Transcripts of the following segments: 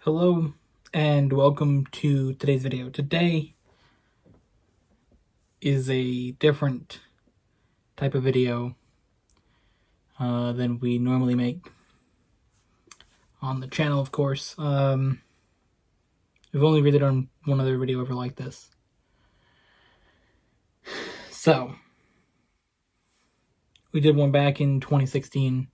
Hello and welcome to today's video. Today is a different type of video than we normally make on the channel, of course. We've only really done one other video ever like this. So, we did one back in 2016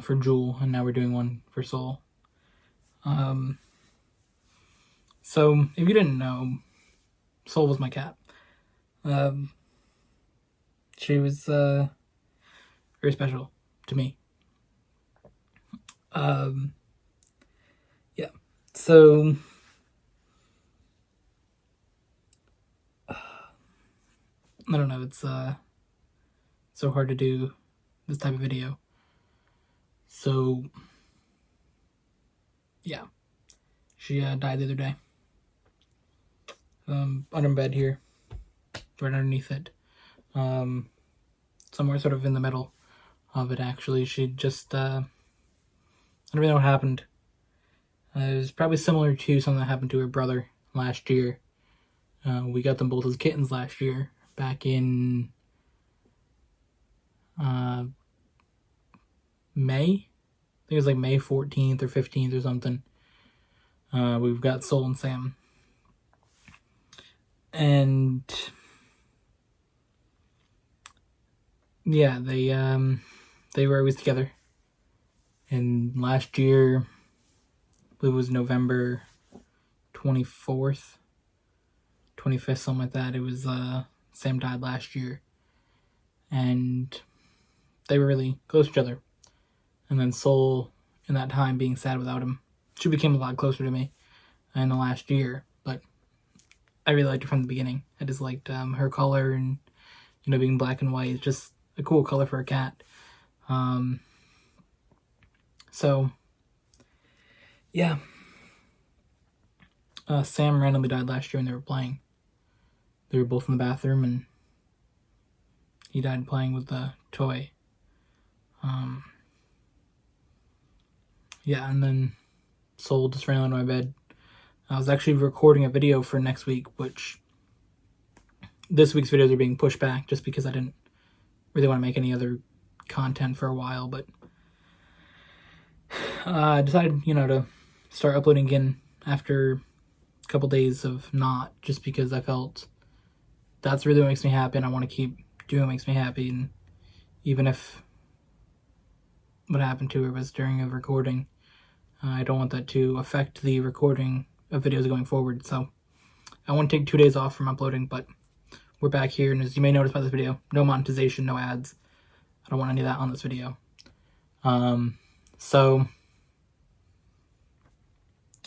for Jewel, and now we're doing one for Seoul. So, if you didn't know, Seoul was my cat. She was very special to me. Yeah. So I don't know. It's so hard to do this type of video. So yeah, she died the other day. Under bed here, right underneath it. Somewhere sort of in the middle of it, actually. She just, I don't really know what happened. It was probably similar to something that happened to her brother last year. We got them both as kittens last year, back in May. I think it was like May 14th or 15th or something. We've got Soul and Sam. And yeah, they were always together. And last year, I believe it was November 24th, 25th, something like that. It was Sam died last year, and they were really close to each other. And then Soul, in that time, being sad without him, she became a lot closer to me in the last year. But I really liked her from the beginning. I just liked her color, and being black and white is just a cool color for a cat. So yeah, Sam randomly died last year when they were playing. They were both in the bathroom, and he died playing with the toy. Yeah, and then Soul just ran under my bed. I was actually recording a video for next week, which this week's videos are being pushed back just because I didn't really want to make any other content for a while, but I decided, to start uploading again after a couple days of not, just because I felt that's really what makes me happy, and I want to keep doing what makes me happy. And even if what happened to her was during a recording, I don't want that to affect the recording of videos going forward. So I want to take 2 days off from uploading, but we're back here, and as you may notice by this video, no monetization, no ads. I don't want any of that on this video.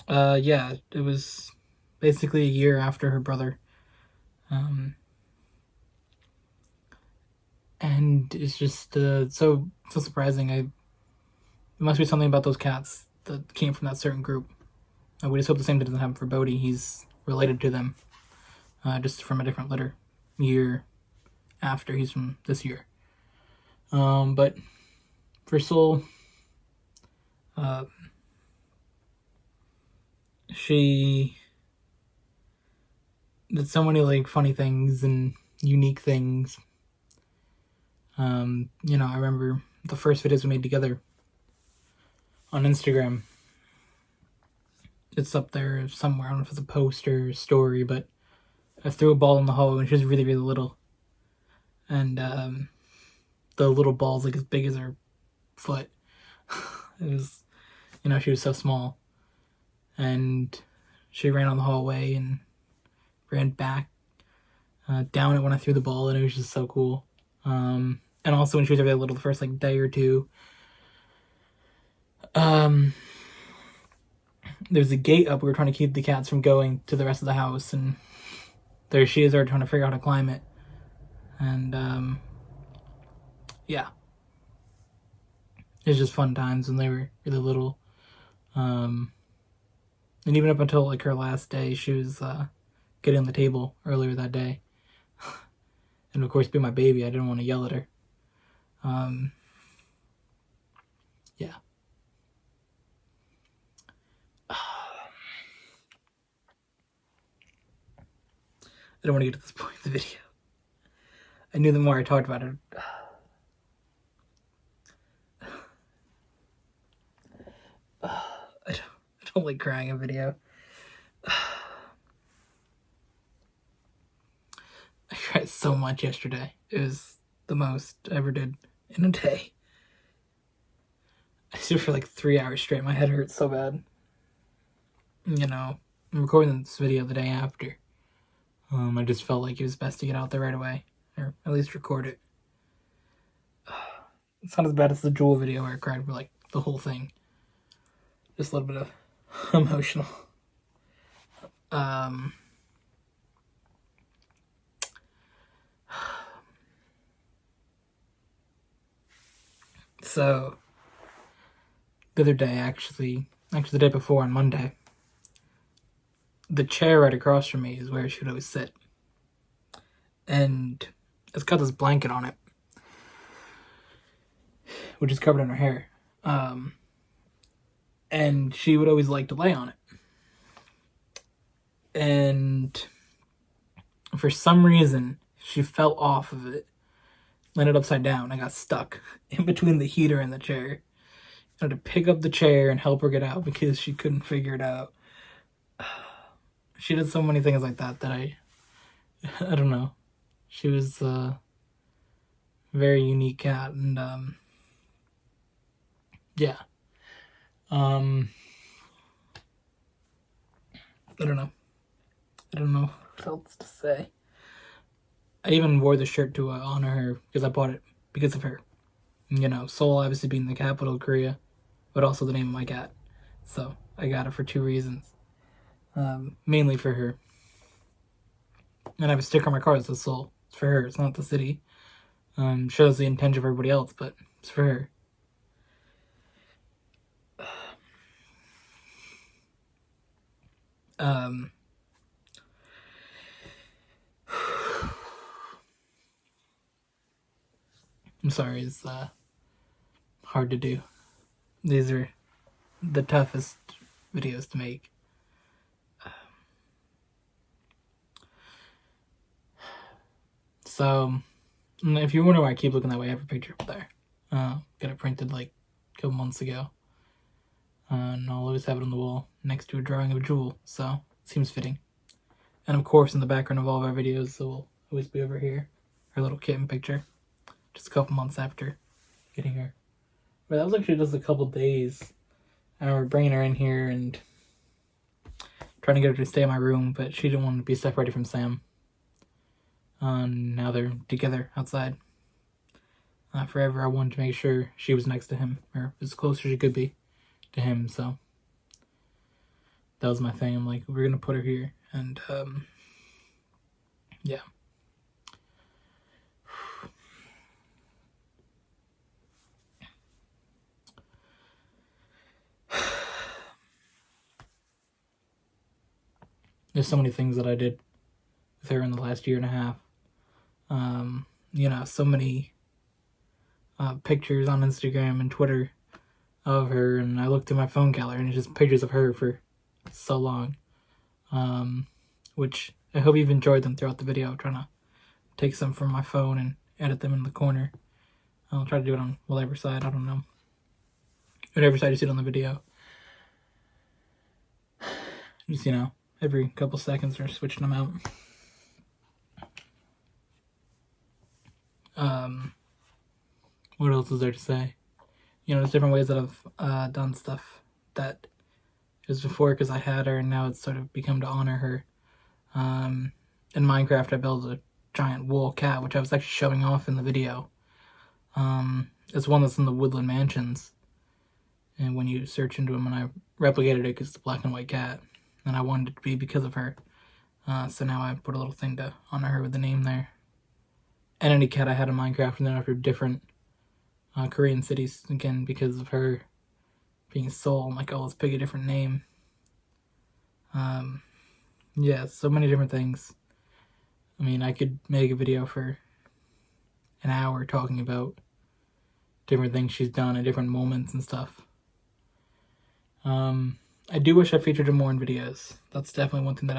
Yeah, it was basically a year after her brother. And it's just so surprising. It must be something about those cats that came from that certain group. We just hope the same doesn't happen for Bodhi. He's related to them, just from a different litter year after. He's from this year. But for Soul, she did so many funny things and unique things. I remember the first videos we made together on Instagram. It's up there somewhere. I don't know if it's a post or a story, but I threw a ball in the hole when she was really, really little. And the little ball's as big as her foot. It was, she was so small. And she ran on the hallway and ran back down it when I threw the ball, and it was just so cool. And also when she was really little, the first day or two, there's a gate up. We were trying to keep the cats from going to the rest of the house, and there she is, already trying to figure out how to climb it. And yeah, it was just fun times when they were really little. And even up until her last day, she was getting on the table earlier that day. And of course, being my baby, I didn't want to yell at her. Yeah. I don't want to get to this point in the video. I knew the more I talked about it. I don't like crying in video. I cried so much yesterday. It was the most I ever did in a day. I stood for like 3 hours straight. My head hurt so bad. You know, I'm recording this video the day after. I just felt like it was best to get out there right away. Or at least record it. It's not as bad as the Jewel video where I cried for like the whole thing. Just a little bit of emotional. So the other day, actually the day before on Monday, the chair right across from me is where she would always sit. And it's got this blanket on it, which is covered in her hair. And she would always like to lay on it. And for some reason, she fell off of it, landed upside down, and got stuck in between the heater and the chair. I had to pick up the chair and help her get out because she couldn't figure it out. She did so many things like that I don't know. She was a very unique cat, and yeah. I don't know. I don't know what else to say. I even wore the shirt to honor her because I bought it because of her. You know, Seoul obviously being the capital of Korea, but also the name of my cat. So I got it for 2 reasons. Mainly for her. And I have a sticker on my car that says Seoul. It's for her. It's not the city. Shows the intention of everybody else, but it's for her. I'm sorry, it's hard to do. These are the toughest videos to make. So, if you wonder why I keep looking that way, I have a picture up there. Got it printed like a couple months ago. And I'll always have it on the wall next to a drawing of Jewel, so it seems fitting. And of course, in the background of all of our videos, so will always be over here, her little kitten picture, just a couple months after getting her. But that was actually just a couple days. And we're bringing her in here and trying to get her to stay in my room, but she didn't want to be separated from Sam. Now they're together outside. Forever, I wanted to make sure she was next to him, or as close as she could be to him, so that was my thing. I'm like, we're gonna put her here, and yeah. There's so many things that I did with her in the last year and a half. You know, so many pictures on Instagram and Twitter of her, and I looked through my phone gallery and it's just pictures of her for so long. Which I hope you've enjoyed them throughout the video. I'm trying to take some from my phone and edit them in the corner. I'll try to do it on whatever side, I don't know. Whatever side you see it on the video. Just, you know, every couple seconds we're switching them out. What else is there to say? You know, there's different ways that I've done stuff that was before because I had her, and now it's sort of become to honor her. In Minecraft, I built a giant wool cat, which I was actually showing off in the video. It's one that's in the Woodland Mansions. And when you search into them, and I replicated it because it's a black and white cat. And I wanted it to be because of her. So now I put a little thing to honor her with the name there. And any cat I had in Minecraft, and then after different Korean cities, again, because of her being Seoul, I'm like, oh, let's pick a different name. Yeah, so many different things. I mean, I could make a video for an hour talking about different things she's done at different moments and stuff. I do wish I featured her more in videos. That's definitely one thing that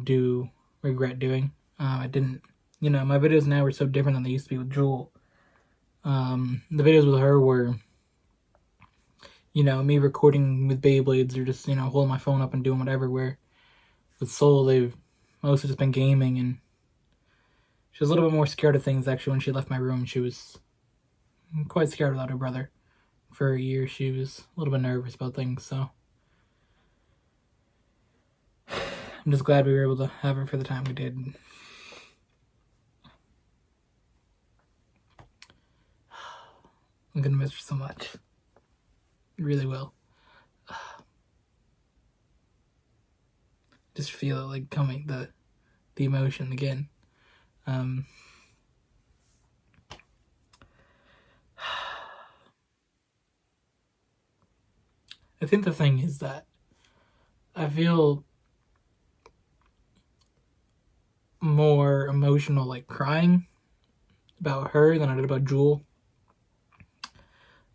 do regret doing. I didn't, my videos now are so different than they used to be with Jewel. The videos with her were, me recording with Beyblades or just, holding my phone up and doing whatever, where with Seoul, they've mostly just been gaming, and she was a little bit more scared of things, actually. When she left my room, she was quite scared without her brother. For a year, she was a little bit nervous about things, so I'm just glad we were able to have her for the time we did. I'm gonna miss her so much. Really will. Just feel it like coming, the emotion again. I think the thing is that I feel more emotional, like crying about her than I did about Jewel.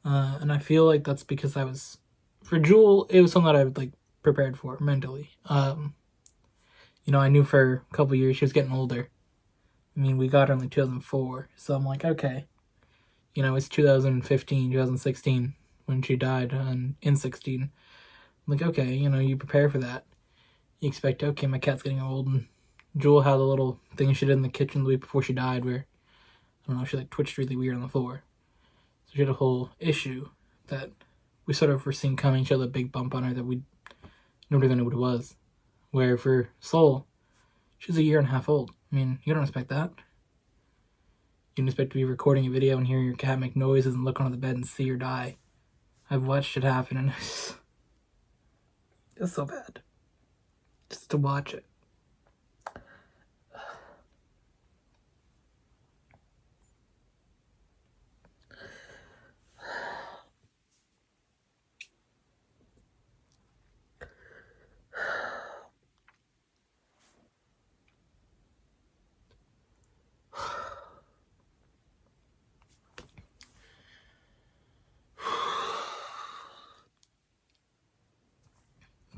And I feel like that's because for Jewel, it was something that I was like prepared for mentally. I knew for a couple years she was getting older. I mean, we got her in like 2004, so I'm like, okay. It's 2015, 2016 when she died, in 16. I'm like, okay, you prepare for that. You expect, okay, my cat's getting old, and Jewel had a little thing she did in the kitchen the week before she died where, I don't know, she like twitched really weird on the floor. So she had a whole issue that we sort of were seeing coming. She had a big bump on her that nobody really knew what it was. Where for Seoul, she's a year and a half old. I mean, you don't expect that. You don't expect to be recording a video and hearing your cat make noises and look under the bed and see her die. I've watched it happen, and it's so bad. Just to watch it.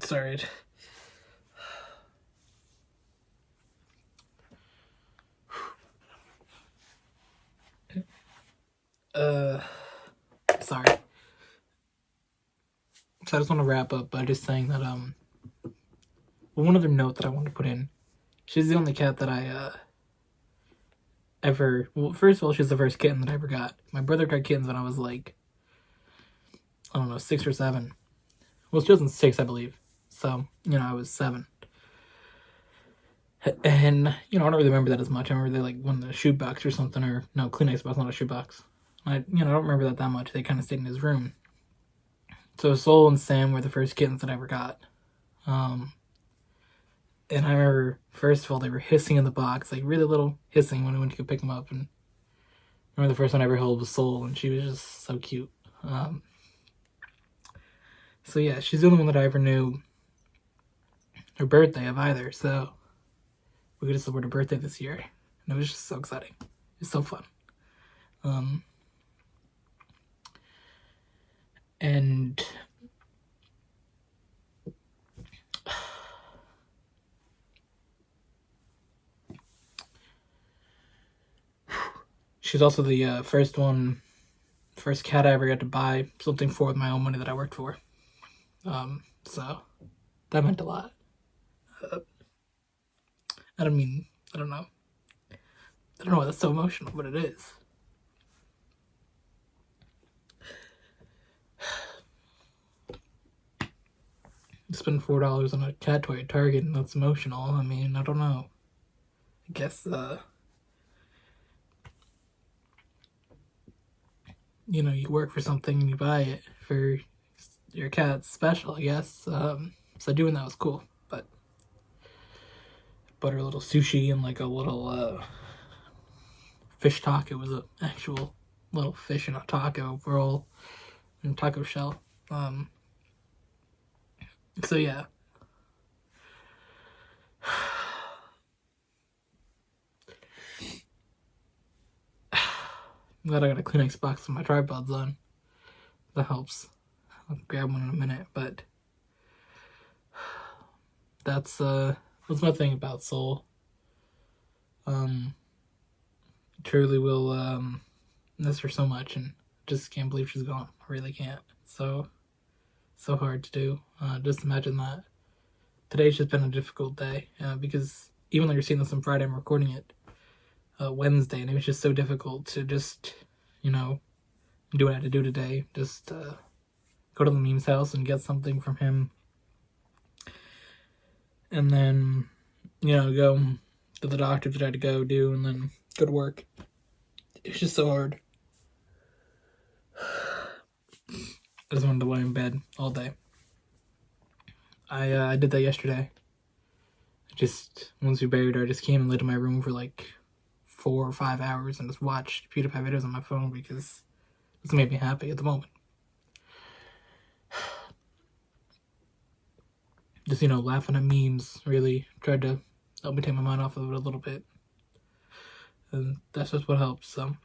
Sorry. Sorry. So I just want to wrap up by just saying that, one other note that I want to put in. She's the only cat that I, ever... Well, first of all, she's the first kitten that I ever got. My brother got kittens when I was like, I don't know, 6 or 7. Well, she wasn't 6, I believe. So, I was 7. And, I don't really remember that as much. I remember they like won the shoebox or something, or no, Kleenex box, not a shoebox. I don't remember that much. They kind of stayed in his room. So Soul and Sam were the first kittens that I ever got. And I remember, first of all, they were hissing in the box, like really little hissing when I went to go pick them up. And I remember the first one I ever held was Soul, and she was just so cute. So yeah, she's the only one that I ever knew her birthday of either, so we could celebrate her birthday this year. And it was just so exciting. It's so fun. And she's also the first cat I ever got to buy something for with my own money that I worked for. So that meant a lot. I don't know why that's so emotional, but it is. Spend $4 on a cat toy at Target and that's emotional. I mean, I don't know. I guess, you work for something and you buy it for your cat. It's special, I guess. So doing that was cool, but butter a little sushi and like a little, fish taco. It was an actual little fish in a taco roll and taco shell. So yeah. I'm glad I got a Kleenex box with my tripods on. That helps. I'll grab one in a minute, but that's That's my thing about Seoul. Truly will miss her so much, and just can't believe she's gone. I really can't. So hard to do. Just imagine that. Today's just been a difficult day because even though you're seeing this on Friday, I'm recording it Wednesday, and it was just so difficult to just, do what I had to do today. Just go to the meme's house and get something from him, and then, go to the doctor that I had to go do, and then go to work. It's just so hard. I just wanted to lay in bed all day. I did that yesterday. Just, once we buried her, I just came and laid in my room for like 4 or 5 hours and just watched PewDiePie videos on my phone because this made me happy at the moment. Just, laughing at memes really tried to help me take my mind off of it a little bit. And that's just what helps, so.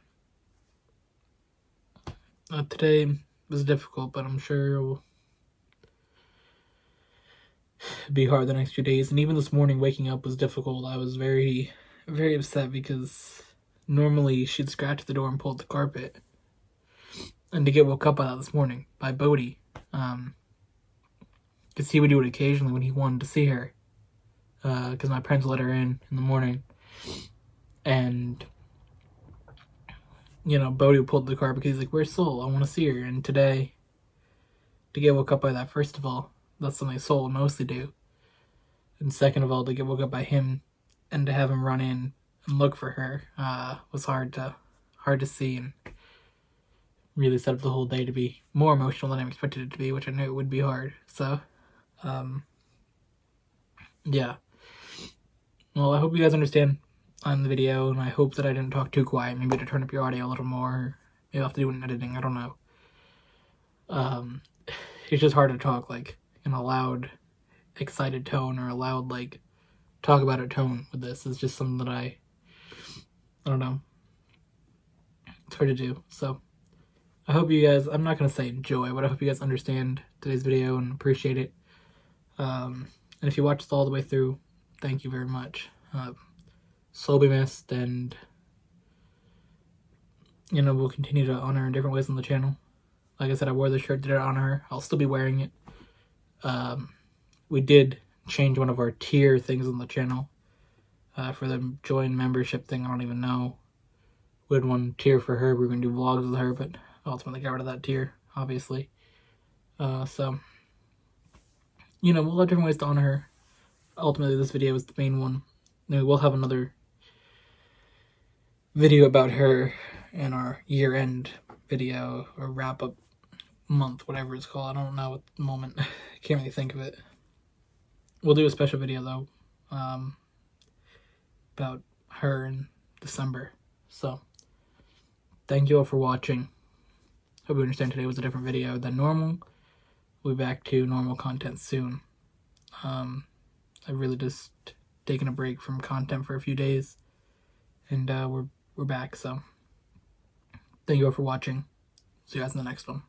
Today was difficult, but I'm sure it will be hard the next few days. And even this morning, waking up was difficult. I was very, very upset because normally she'd scratch the door and pull at the carpet. And to get woke up by that this morning, by Bodhi. Because he would do it occasionally when he wanted to see her. Because my parents let her in the morning. And, Bodhi pulled the carpet because he's like, "Where's Seoul? I want to see her." And today, to get woke up by that, first of all, that's something Seoul would mostly do. And second of all, to get woke up by him and to have him run in and look for her was hard to see, and really set up the whole day to be more emotional than I expected it to be, which I knew it would be hard. So, yeah. Well, I hope you guys understand on the video, and I hope that I didn't talk too quiet. Maybe to turn up your audio a little more. Maybe I'll have to do it in editing. I don't know. It's just hard to talk like in a loud, excited tone, or a loud talk about it tone with this. It's just something that I don't know. It's hard to do. So I hope you guys, I'm not going to say enjoy, but I hope you guys understand today's video and appreciate it. And if you watched this all the way through, thank you very much. Soul be missed, and we'll continue to honor her in different ways on the channel. Like I said, I wore the shirt to honor her. I'll still be wearing it. We did change one of our tier things on the channel for the join membership thing. I don't even know. We had one tier for her. We were going to do vlogs with her, but ultimately got rid of that tier, obviously. So, we'll have different ways to honor her. Ultimately, this video is the main one. Then we'll have another video about her in our year-end video, or wrap-up month, whatever it's called. I don't know at the moment. I can't really think of it. We'll do a special video, though, about her in December. So, thank you all for watching. Hope you understand today was a different video than normal. We'll be back to normal content soon. I've really just taken a break from content for a few days, and we're back, so thank you all for watching. See you guys in the next one.